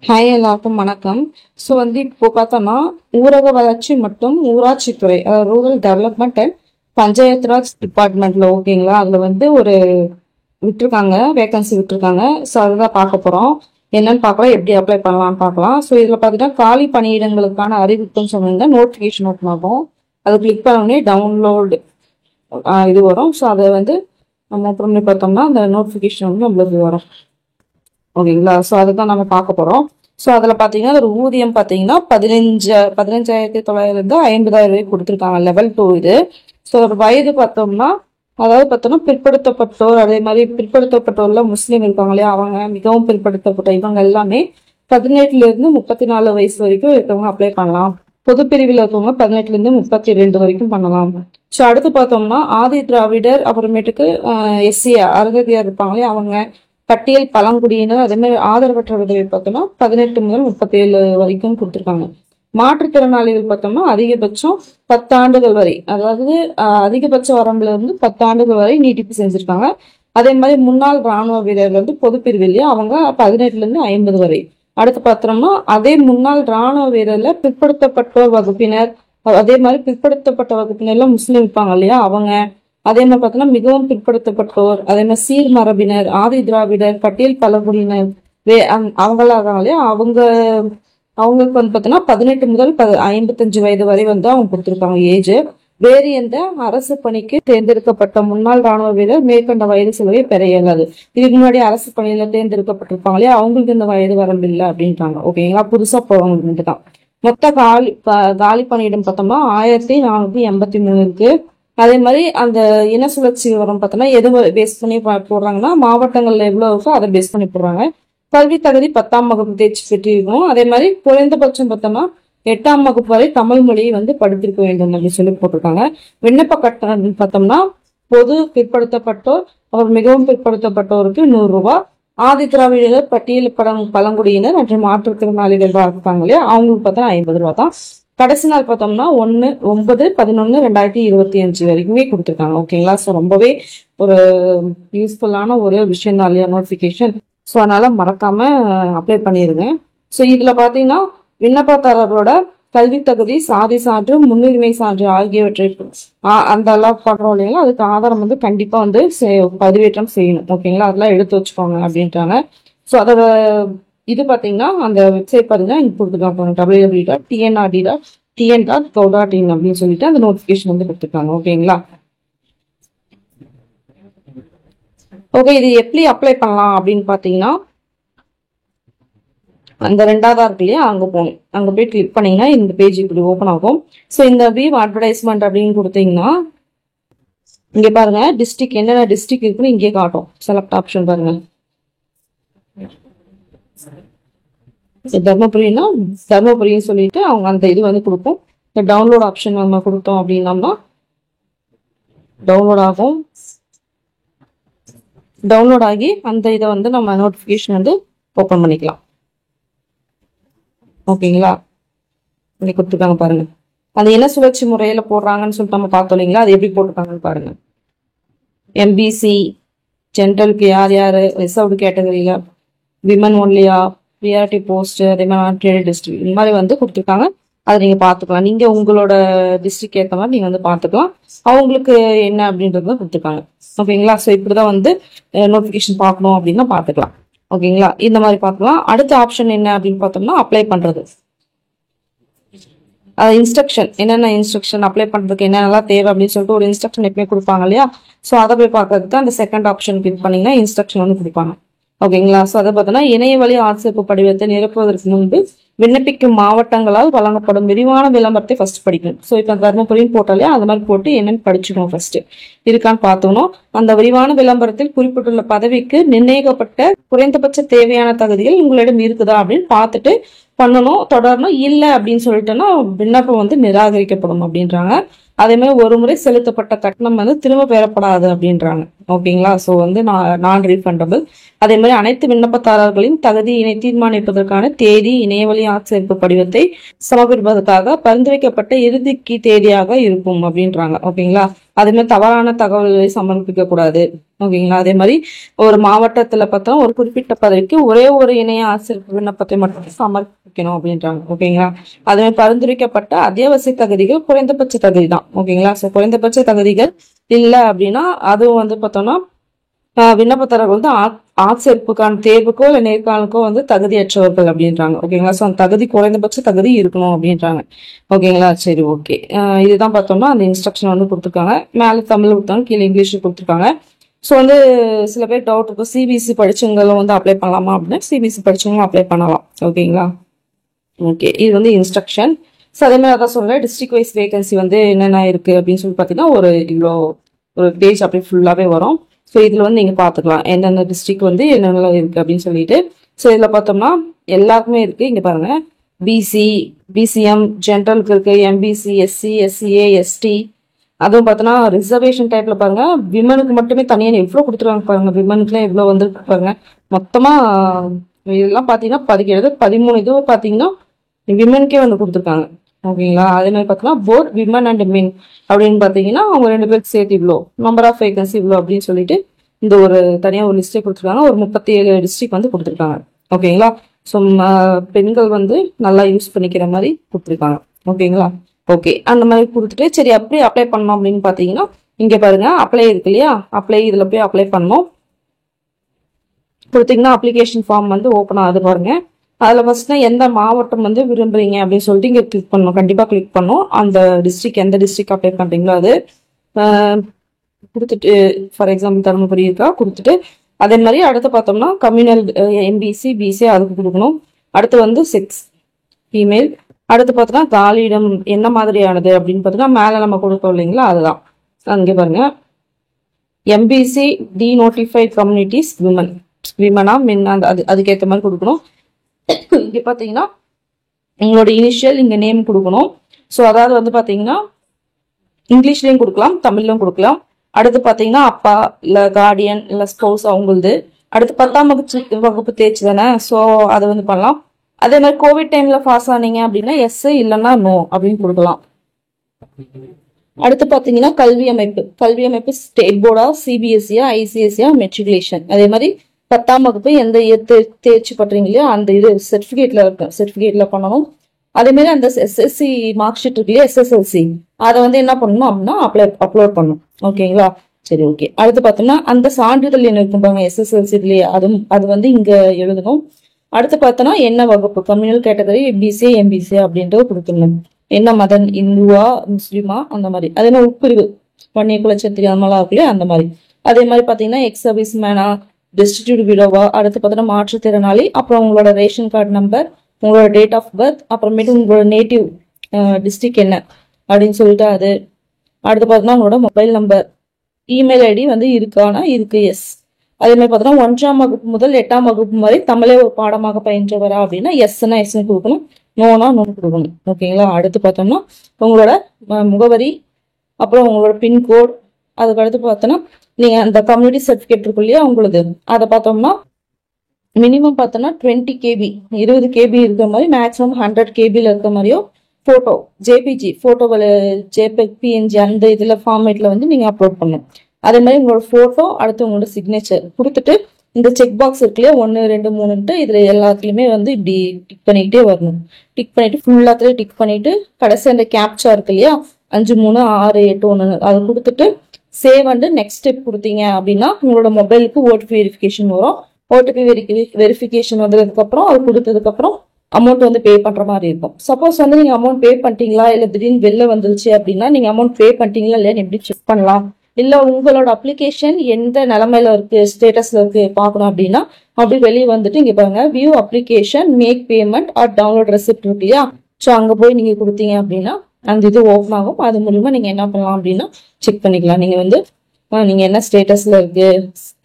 Hi எல்லாருக்கும் வணக்கம். So இப்போ பார்த்தோம்னா ஊரக வளர்ச்சி மற்றும் ஊராட்சித்துறை rural development and panchayat Raj டிபார்ட்மெண்ட்ல ஓகேங்களா, அதில் ஒரு விட்டுருக்காங்க, வேகன்சி விட்டுருக்காங்க. ஸோ அதுதான் பார்க்க போகிறோம். என்னன்னு பார்க்கலாம், எப்படி அப்ளை பண்ணலாம்னு பார்க்கலாம். ஸோ இதில் பார்த்தீங்கன்னா காலி பணியிடங்களுக்கான அறிவிப்புன்னு சொன்னீங்க, நோட்டிஃபிகேஷன் ஓப்பன் ஆகும். அதை கிளிக் பண்ணோடனே டவுன்லோடு இது வரும். ஸோ அதை நம்ம ஓப்பன் பண்ணி பார்த்தோம்னா அந்த நோட்டிஃபிகேஷன் நம்மளுக்கு வரும் ஓகேங்களா. ஸோ அதுதான் நம்ம பார்க்க போறோம். ஸோ அதில் பார்த்தீங்கன்னா ஒரு ஊதியம் பார்த்தீங்கன்னா 15,950 50,000 கொடுத்துருக்காங்க. லெவல் 2 இது. ஸோ ஒரு வயது பார்த்தோம்னா பிற்படுத்தப்பட்டோர், அதே மாதிரி பிற்படுத்தப்பட்டோர்ல முஸ்லீம் இருக்காங்க இல்லையா, அவங்க மிகவும் பிற்படுத்தப்பட்ட இவங்க எல்லாமே 18 இருந்து 34 வயசு வரைக்கும் இருக்கவங்க அப்ளை பண்ணலாம். பொது பிரிவில் இருக்கவங்க 18 இருந்து 32 வரைக்கும் பண்ணலாம். ஸோ அடுத்து பார்த்தோம்னா ஆதி திராவிடர், அப்புறமேட்டுக்கு எஸ்சி அருகதியார் இருப்பாங்களே அவங்க, பட்டியல் பழங்குடியினர், அதே மாதிரி ஆதரவற்ற விதவை பார்த்தோம்னா 18 முதல் 37 வரைக்கும் கொடுத்துருக்காங்க. மாற்றுத்திறனாளிகள் பார்த்தோம்னா அதிகபட்சம் 10 ஆண்டுகள் வரை, அதாவது அதிகபட்ச வரம்புல இருந்து 10 ஆண்டுகள் வரை நீட்டிப்பு செஞ்சிருக்காங்க. அதே மாதிரி முன்னாள் ராணுவ வீரர் பொது பிரிவிலேயே அவங்க 18 இருந்து 50 வரை. அடுத்து பார்த்தோம்னா அதே முன்னாள் ராணுவ வீரர்ல பிற்படுத்தப்பட்டோர் வகுப்பினர், அதே மாதிரி பிற்படுத்தப்பட்ட வகுப்பினர்ல முஸ்லீம் இருப்பாங்க இல்லையா அவங்க, அதே மாதிரி பார்த்தோம்னா மிகவும் பிற்படுத்தப்பட்டோர், அதே மாதிரி சீர் மரபினர், ஆதி திராவிடர், பட்டியல் பழங்குடியினர் அவங்களாம் இருக்காங்க இல்லையா அவங்களுக்கு பார்த்தோம்னா 18 முதல் 55 வயது வரை அவங்க கொடுத்துருக்காங்க ஏஜ். வேறு எந்த அரசு பணிக்கு தேர்ந்தெடுக்கப்பட்ட முன்னாள் ராணுவ வீரர் மேற்கொண்ட வயது செலவை பெற இயலாது. இதுக்கு முன்னாடி அரசு பணியில தேர்ந்தெடுக்கப்பட்டிருப்பாங்க இல்லையா அவங்களுக்கு இந்த வயது வரம்பு இல்லை அப்படின்றாங்க ஓகேங்களா. புதுசா போறவங்களுக்கு தான். மொத்த காலி பணியிடம் பார்த்தோம்னா 1483 இருக்கு. அதே மாதிரி அந்த இன சுழற்சி விவரம் பார்த்தோம்னா எது பேஸ் பண்ணி போடுறாங்கன்னா மாவட்டங்கள்ல எவ்வளவு இருக்கோ அதை பேஸ் பண்ணி போடுறாங்க. கல்வி தகுதி 10ஆம் வகுப்பு தேர்ச்சி பெற்றிருக்கணும். அதே மாதிரி குறைந்தபட்சம் பார்த்தோம்னா 8ஆம் வகுப்பு வரை தமிழ் மொழியை படித்திருக்க வேண்டும் அப்படின்னு சொல்லி போட்டிருக்காங்க. விண்ணப்ப கட்டணம் பார்த்தோம்னா பொது பிற்படுத்தப்பட்டோர், அவர் மிகவும் பிற்படுத்தப்பட்டோருக்கு 100 ரூபாய், ஆதி திராவிடர், பட்டியல் பழங்குடியினர் மற்றும் மாற்றுத்திறனாளிகள் இருக்காங்க இல்லையா அவங்களுக்கு பார்த்தா 50 ரூபாய் தான். கடைசி நாள் பார்த்தோம்னா 1/11/2025 வரைக்குமே கொடுத்துருக்காங்க ஓகேங்களா. ஸோ ரொம்பவே ஒரு யூஸ்ஃபுல்லான ஒரு விஷயம் தான் இல்லையா நோட்டிஃபிகேஷன். ஸோ அதனால மறக்காம அப்ளை பண்ணிடுங்க. ஸோ இதுல பாத்தீங்கன்னா விண்ணப்பதாரரோட கல்வி தகுதி, சாதி சான்று, முன்னுரிமை சான்று ஆகியவற்றை அந்த எல்லாம் பண்றோம் இல்லைங்களா, அதுக்கு ஆதாரம் கண்டிப்பா பதிவேற்றம் செய்யணும் ஓகேங்களா. அதெல்லாம் எடுத்து வச்சுக்கோங்க அப்படின்றாங்க. ஸோ அதோட இது பாத்தீங்கன்னா அந்த வெப்சைட் பாத்தீங்கன்னா இங்க கொடுத்துருக்காங்க www.tnrd.tn.gov.in அப்படின்னு சொல்லிட்டு அந்த நோட்டிபிகேஷன் கொடுத்துருக்காங்க ஓகேங்களா. ஓகே, இது எப்படி அப்ளை பண்ணலாம் அப்படின்னு பாத்தீங்கன்னா அந்த ரெண்டாவதா இருக்கு இல்லையா அங்க போகணும். அங்க போய் கிளிக் பண்ணீங்கன்னா இந்த பேஜ் இப்படி ஓப்பன் ஆகும். ஸோ இந்த வியூ அட்வர்டைஸ்மெண்ட் அப்படின்னு கொடுத்தீங்கன்னா இங்க பாருங்க டிஸ்ட்ரிக்ட் என்னென்ன டிஸ்ட்ரிக்ட் இருக்குன்னு இங்கே காட்டும். செலக்ட் ஆப்ஷன் பாருங்க. தர்மபுரினா தர்மபுரின்னு சொல்லிட்டு அவங்க அந்த இது கொடுப்போம். இந்த டவுன்லோட் ஆப்ஷன் நம்ம கொடுத்தோம் அப்படின்னோம்னா டவுன்லோட் ஆகும். டவுன்லோட் ஆகி அந்த இதை நம்ம நோட்டிபிகேஷன் ஓப்பன் பண்ணிக்கலாம் ஓகேங்களா. இங்க கொடுத்துருக்காங்க பாருங்க. அந்த இன சுழற்சி முறையில போடுறாங்கன்னு சொல்லிட்டு நம்ம பார்த்தோம் இல்லைங்களா, அது எப்படி போட்டிருக்காங்கன்னு பாருங்க. எம்பிசி ஜென்ரலுக்கு யார் யாரு, ரிசர்வ்டு கேட்டகரியில, விமன் ஒன்லியா, பிஆர்டி போஸ்ட், அதே மாதிரி டிஸ்ட்ரிக்ட் இந்த மாதிரி கொடுத்துருக்காங்க. அதை நீங்க பாத்துக்கலாம். நீங்க உங்களோட டிஸ்ட்ரிக்ட் ஏற்ற மாதிரி நீங்க பாத்துக்கலாம். அவங்களுக்கு என்ன அப்படின்றத கொடுத்துருக்காங்க ஓகேங்களா. ஸோ இப்படிதான் நோட்டிபிகேஷன் பார்க்கணும் அப்படின்னா பாத்துக்கலாம் ஓகேங்களா. இந்த மாதிரி பார்க்கலாம். அடுத்த ஆப்ஷன் என்ன அப்படின்னு பார்த்தோம்னா அப்ளை பண்றது. இன்ஸ்ட்ரக்ஷன் என்னென்ன இன்ஸ்ட்ரக்ஷன் அப்ளை பண்றதுக்கு என்னென்னலாம் தேவை அப்படின்னு சொல்லிட்டு ஒரு இன்ஸ்ட்ரக்ஷன் எப்பவுமே கொடுப்பாங்க இல்லையா. ஸோ அதை போய் பார்க்கறதுக்கு அந்த செகண்ட் ஆப்ஷன் கிளிக் பண்ணீங்கன்னா இன்ஸ்ட்ரக்ஷன் கொடுப்பாங்க ஓகேங்களா. ஸோ அதை பார்த்தோம்னா இணைய வழி ஆட்சேர்ப்பு படிவத்தை நிரப்புவதற்கு முன்பு விண்ணப்பிக்கும் மாவட்டங்களால் வழங்கப்படும் விரிவான விளம்பரத்தை ஃபர்ஸ்ட் படிக்கணும். ஸோ இப்போ தர்மபுரின்னு போட்டாலே அந்த மாதிரி போட்டு என்னன்னு படிச்சுக்கணும் ஃபர்ஸ்ட். இருக்கான்னு பார்த்தோம்னா அந்த விரிவான விளம்பரத்தில் குறிப்பிட்டுள்ள பதவிக்கு நிர்ணயிக்கப்பட்ட குறைந்தபட்ச தேவையான தகுதிகள் உங்களிடம் இருக்குதா அப்படின்னு பார்த்துட்டு பண்ணணும். தொடரணும். இல்லை அப்படின்னு சொல்லிட்டோன்னா விண்ணப்பம் நிராகரிக்கப்படும் அப்படின்றாங்க. அதே மாதிரி ஒரு முறை செலுத்தப்பட்ட கட்டணம் திரும்ப பெறப்படாது அப்படின்றாங்க ஓகேங்களா. ஸோ நான் ரீஃபண்டபிள். அதே மாதிரி அனைத்து விண்ணப்பதாரர்களின் தகுதியினை தீர்மானிப்பதற்கான தேதி இணையவழி ஆட்சேர்ப்பு படிவத்தை சமர்ப்பிப்பதற்காக பரிந்துரைக்கப்பட்ட இறுதிக்கு தேதியாக இருக்கும் அப்படின்றாங்க ஓகேங்களா. அதே மாதிரி தவறான தகவல்களை சமர்ப்பிக்க கூடாது. ஓகேங்களா. அதே மாதிரி ஒரு மாவட்டத்துல பார்த்தோம் ஒரு குறிப்பிட்ட பதவிக்கு ஒரே ஒரு இணைய ஆசிரியர் விண்ணப்பத்தை மட்டும் சமர்ப்பிக்கணும் அப்படின்றாங்க. ஓகேங்களா. அதே மாதிரி பரிந்துரைக்கப்பட்ட அத்தியாவசிய தகுதிகள் குறைந்தபட்ச தகுதி தான். ஓகேங்களா. ஸோ குறைந்தபட்ச தகுதிகள் இல்லை அப்படின்னா அதுவும் வந்து பார்த்தோம்னா விண்ணப்பதாரர்கள் வந்து ஆட்சேர்ப்புக்கான தேர்வுக்கோ இல்லை நேர்காணலுக்கோ வந்து தகுதியற்றவர்கள் அப்படின்றாங்க. ஓகேங்களா. ஸோ அந்த தகுதி குறைந்தபட்ச தகுதி இருக்கணும் அப்படின்றாங்க. ஓகேங்களா. சரி, ஓகே. இதுதான் பார்த்தோம்னா அந்த இன்ஸ்ட்ரக்ஷன் வந்து கொடுத்துருக்காங்க. மேலே தமிழ் கொடுத்தாங்க, கீழே இங்கிலீஷ் கொடுத்துருக்காங்க. ஸோ வந்து சில பேர் டவுட் இருக்கும், சிபிஎஸ்சி படிச்சவங்களும் வந்து அப்ளை பண்ணலாமா அப்படின்னா சிபிஎஸ்சி படிச்சவங்களும் அப்ளை பண்ணலாம். ஓகேங்களா. ஓகே, இது வந்து இன்ஸ்ட்ரக்ஷன். ஸோ அதே மாதிரி அதான் சொல்றேன், டிஸ்ட்ரிக்ட் வைஸ் வேகன்சி வந்து என்னென்ன இருக்கு அப்படின்னு சொல்லி பார்த்தீங்கன்னா ஒரு பேஜ் அப்படி ஃபுல்லாகவே வரும். ஸோ இதில் வந்து நீங்கள் பார்த்துக்கலாம் எந்தெந்த டிஸ்ட்ரிக்ட் வந்து என்னென்ன இருக்குது அப்படின்னு சொல்லிட்டு. ஸோ இதில் பார்த்தோம்னா எல்லாருக்குமே இருக்குது. இங்கே பாருங்கள், பிசி, பிசிஎம், ஜென்ரலுக்கு இருக்குது, எம்பிசி, எஸ்சி, எஸ்சிஏ, எஸ்டி. அதுவும் பார்த்தோன்னா ரிசர்வேஷன் டைப்பில் பாருங்கள், விமனுக்கு மட்டுமே தனியாக எவ்வளோ கொடுத்துருவாங்க பாருங்கள். விமனுக்குலாம் எவ்வளோ வந்துருக்கு பாருங்கள். மொத்தமாக இதெல்லாம் பார்த்தீங்கன்னா 13 இதுவும் பார்த்தீங்கன்னா விமனுக்கே வந்து கொடுத்துருக்காங்க. ஓகேங்களா. அதே மாதிரி பார்த்தீங்கன்னா போத் விமன் அண்ட் மென் அப்படின்னு பார்த்தீங்கன்னா அவங்க 2 பேருக்கு சேர்த்து இவ்வளோ நம்பர் ஆஃப் வேகன்சி இவ்வளோ அப்படின்னு சொல்லிட்டு இந்த ஒரு தனியாக ஒரு லிஸ்ட்டே கொடுத்துருக்காங்க. ஒரு 37 டிஸ்ட்ரிக்ட் வந்து கொடுத்துருக்காங்க. ஓகேங்களா. ஸோ பெண்கள் வந்து நல்லா யூஸ் பண்ணிக்கிற மாதிரி கொடுத்துருக்காங்க. ஓகேங்களா. ஓகே, அந்த மாதிரி கொடுத்துட்டு சரி அப்படி அப்ளை பண்ணோம் அப்படின்னு பார்த்தீங்கன்னா இங்கே பாருங்க அப்ளை இருக்கு இல்லையா, அப்ளை இதில் போய் அப்ளை பண்ணோம். கொடுத்தீங்கன்னா அப்ளிகேஷன் ஃபார்ம் வந்து ஓப்பன் ஆகுது பாருங்க. அதில் ஃபர்ஸ்ட்னா எந்த மாவட்டம் வந்து விரும்புறீங்க அப்படின்னு சொல்லிட்டு இங்கே கிளிக் பண்ணணும். கண்டிப்பாக கிளிக் பண்ணணும். அந்த டிஸ்ட்ரிக்ட் எந்த டிஸ்ட்ரிக்ட் அப்ளை பண்ணுறீங்களோ அது கொடுத்துட்டு, ஃபார் எக்ஸாம்பிள் தருமபுரி இருக்கா கொடுத்துட்டு, அதே மாதிரி அடுத்து பார்த்தோம்னா கம்யூனல் எம்பிசி, பிசி அதுக்கு கொடுக்கணும். அடுத்து வந்து செக்ஸ் ஃபீமேல். அடுத்து பார்த்தோன்னா காலியிடம் என்ன மாதிரியானது அப்படின்னு பார்த்தோன்னா மேலே நம்ம கொடுப்போம் இல்லைங்களா, அதுதான் அங்கே பாருங்க. எம்பிசி டிநோட்டிஃபைட் கம்யூனிட்டிஸ் விமனா மென் அதுக்கேற்ற மாதிரி கொடுக்கணும். இங்கே பார்த்தீங்கன்னா உங்களோட இனிஷியல் இங்கே நேம் கொடுக்கணும். ஸோ அதாவது வந்து பார்த்தீங்கன்னா இங்கிலீஷ்லேயும் கொடுக்கலாம், தமிழ்லையும் கொடுக்கலாம். அடுத்து பார்த்தீங்கன்னா அப்பா இல்லை கார்டியன் இல்லை ஸ்பௌஸ் அவங்களது. அடுத்து 10ஆம் வகுப்பு தேர்ச்சி தானே, ஸோ அதை வந்து பண்ணலாம். அதே மாதிரி கோவிட் டைமில் பாஸ் ஆனீங்க அப்படின்னா எஸ் இல்லைன்னா நோ அப்படின்னு கொடுக்கலாம். அடுத்து பார்த்தீங்கன்னா கல்வி அமைப்பு ஸ்டேட் போர்டா, சிபிஎஸ்சியா, ஐசிஎஸ்சியா, மெட்ரிகுலேஷன். அதே மாதிரி 10ஆம் வகுப்பு எந்த இயர் தேர்ச்சி பண்றீங்களோ அந்த இது சர்டிஃபிகேட்ல பண்ணணும். அதே மாதிரி அந்த எஸ்எஸ்சி மார்க் ஷீட் இருக்கு இல்லையா, எஸ்எஸ்எல்சி, அதை வந்து என்ன பண்ணணும் அப்படின்னா அப்லோட் பண்ணணும். ஓகேங்களா. சரி, ஓகே. அடுத்து பார்த்தோம்னா அந்த சான்றிதழ் என்ன இருக்கும் பாருங்க எஸ்எஸ்எல்சிலேயே, அது வந்து இங்க எழுதணும். அடுத்து பார்த்தோம்னா என்ன வகுப்பு, கம்யூனல் கேட்டகரி, பிசி, எம்பிசி அப்படின்றது கொடுத்துடணும். என்ன மதம், இந்துவா, முஸ்லீமா, அந்த மாதிரி. அதே மாதிரி உட்பிரிவு வன்னிய குலச்சத்திரி அந்த மாதிரிலாம் இருக்கு இல்லையா, அந்த மாதிரி. அதே மாதிரி பார்த்தீங்கன்னா எக்ஸ் சர்வீஸ் மேனா, டிஸ்ட்ரிபியூட் விடோவா, அடுத்து பார்த்தீங்கன்னா மாற்றுத்திறனாளி, அப்புறம் உங்களோட ரேஷன் கார்டு நம்பர், உங்களோட டேட் ஆஃப் பர்த், அப்புறமேட்டு உங்களோட நேட்டிவ் டிஸ்ட்ரிக்ட் என்ன அப்படின்னு சொல்லிட்டு அது. அடுத்து பார்த்தோன்னா உங்களோட மொபைல் நம்பர், இமெயில் ஐடி வந்து இருக்கானா இருக்கு, எஸ். அதே மாதிரி பார்த்தோன்னா 1ஆம் வகுப்பு முதல் 8ஆம் வகுப்பு வரை தமிழை ஒரு பாடமாக பயின்றவரா அப்படின்னா எஸ்னா எஸ்ன்னு கொடுக்கணும், நோனா நோ கொடுக்கணும். ஓகேங்களா. அடுத்து பார்த்தோம்னா உங்களோட முகவரி, அப்புறம் உங்களோட பின்கோட். அதுக்கு அடுத்து பார்த்தோன்னா நீங்க அந்த கம்யூனிட்டி சர்டிஃபிகேட் இருக்கும் இல்லையா உங்களுக்கு, அதை பார்த்தோம்னா மினிமம் பார்த்தோம்னா 20 KB 20 KB இருக்கிற மாதிரி, மேக்ஸிமம் 100 KBல இருக்கிற மாதிரியோ போட்டோ ஜேபிஜி போட்டோவில் ஜேபெக் பிஎன்ஜி அந்த இதில் ஃபார்மேட்டில் வந்து நீங்கள் அப்லோட் பண்ணணும். அதே மாதிரி உங்களோட ஃபோட்டோ, அடுத்து உங்களோட சிக்னேச்சர் கொடுத்துட்டு இந்த செக் பாக்ஸ் இருக்கு இல்லையா 1 2 3ன்ட்டு இதில் எல்லாத்துலேயுமே வந்து இப்படி டிக் பண்ணிக்கிட்டே வரணும். டிக் பண்ணிட்டு ஃபுல்லாத்துலேயே டிக் பண்ணிட்டு கடைசி அந்த கேப்சா இருக்கு இல்லையா 5 3 6 8 1 அதை கொடுத்துட்டு சேவ் வந்து நெக்ஸ்ட் ஸ்டெப் கொடுத்தீங்க அப்படின்னா உங்களோட மொபைலுக்கு ஓடிபி வெரிஃபிகேஷன் வரும். ஓடிபி வெரிஃபிகேஷன் வந்ததுக்கப்புறம் அது கொடுத்ததுக்கப்புறம் அமௌண்ட் வந்து பே பண்ற மாதிரி இருக்கும். சப்போஸ் வந்து நீங்க அமௌண்ட் பே பண்ணிட்டீங்களா இல்ல திடீர்னு வெளில வந்துருச்சு அப்படின்னா நீங்க அமௌண்ட் பே பண்ணிட்டீங்களா இல்லையான்னு எப்படி செக் பண்ணலாம், இல்ல உங்களோட அப்ளிகேஷன் எந்த நிலைமையில இருக்கு ஸ்டேட்டஸ்ல இருக்கு பார்க்கணும் அப்படின்னா அப்படி வெளியே வந்துட்டு இங்க பாருங்க view application, make payment or download receipt இருக்கு இல்லையா, ஸோ அங்க போய் நீங்க கொடுத்தீங்க அப்படின்னா அந்த இது ஓப்பன் ஆகும். அது மூலியமா நீங்க என்ன பண்ணலாம் அப்படின்னா செக் பண்ணிக்கலாம். நீங்க வந்து நீங்க என்ன ஸ்டேட்டஸ்ல இருக்கு,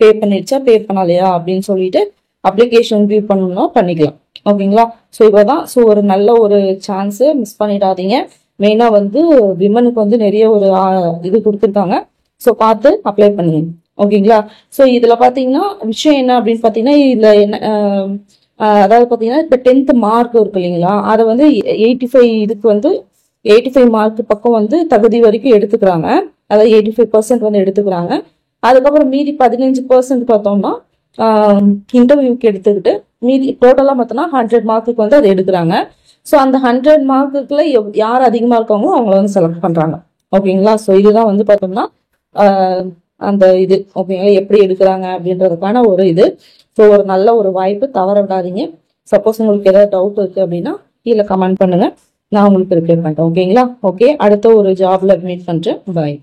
பே பண்ணிடுச்சா பே பண்ணலையா அப்படின்னு சொல்லிட்டு அப்ளிகேஷன் வியூ பண்ணணும்னா பண்ணிக்கலாம். ஓகேங்களா. ஸோ இப்போதான் ஒரு நல்ல ஒரு சான்ஸ் மிஸ் பண்ணிடாதீங்க. மெயினா வந்து விமனுக்கு வந்து நிறைய ஒரு இது கொடுத்துருக்காங்க. ஸோ பார்த்து அப்ளை பண்ணுங்க. ஓகேங்களா. ஸோ இதுல பாத்தீங்கன்னா விஷயம் என்ன அப்படின்னு பாத்தீங்கன்னா இதுல என்ன அதாவது பாத்தீங்கன்னா இப்ப 10th மார்க் இருக்கு இல்லைங்களா, அதை வந்து 85 இதுக்கு வந்து 85 மார்க் பக்கம் வந்து தகுதி வரைக்கும் எடுத்துக்கிறாங்க. அதாவது 85% வந்து எடுத்துக்கிறாங்க. அதுக்கப்புறம் மீதி 15% பார்த்தோம்னா இன்டர்வியூக்கு எடுத்துக்கிட்டு மீதி டோட்டலாக பார்த்தோம்னா 100 மார்க்குக்கு வந்து அதை எடுக்கிறாங்க. ஸோ அந்த 100 மார்க்குக்குள்ள யார் அதிகமாக இருக்காங்களோ அவங்கள வந்து செலக்ட் பண்ணுறாங்க. ஓகேங்களா? ஸோ இதுதான் வந்து பார்த்தோம்னா அந்த இது ஓகேங்களா எப்படி எடுக்கிறாங்க அப்படின்றதுக்கான ஒரு இது. ஸோ ஒரு நல்ல ஒரு வாய்ப்பு, தவற விடாதீங்க. சப்போஸ் உங்களுக்கு ஏதாவது டவுட் இருக்கு அப்படின்னா கீழே கமெண்ட் பண்ணுங்க, நான் உங்களுக்கு ரிப்ளை பண்றேன். ஓகேங்களா? ஓகே, அடுத்த ஒரு ஜாப்ல மீட் பண்றேன். பாய்.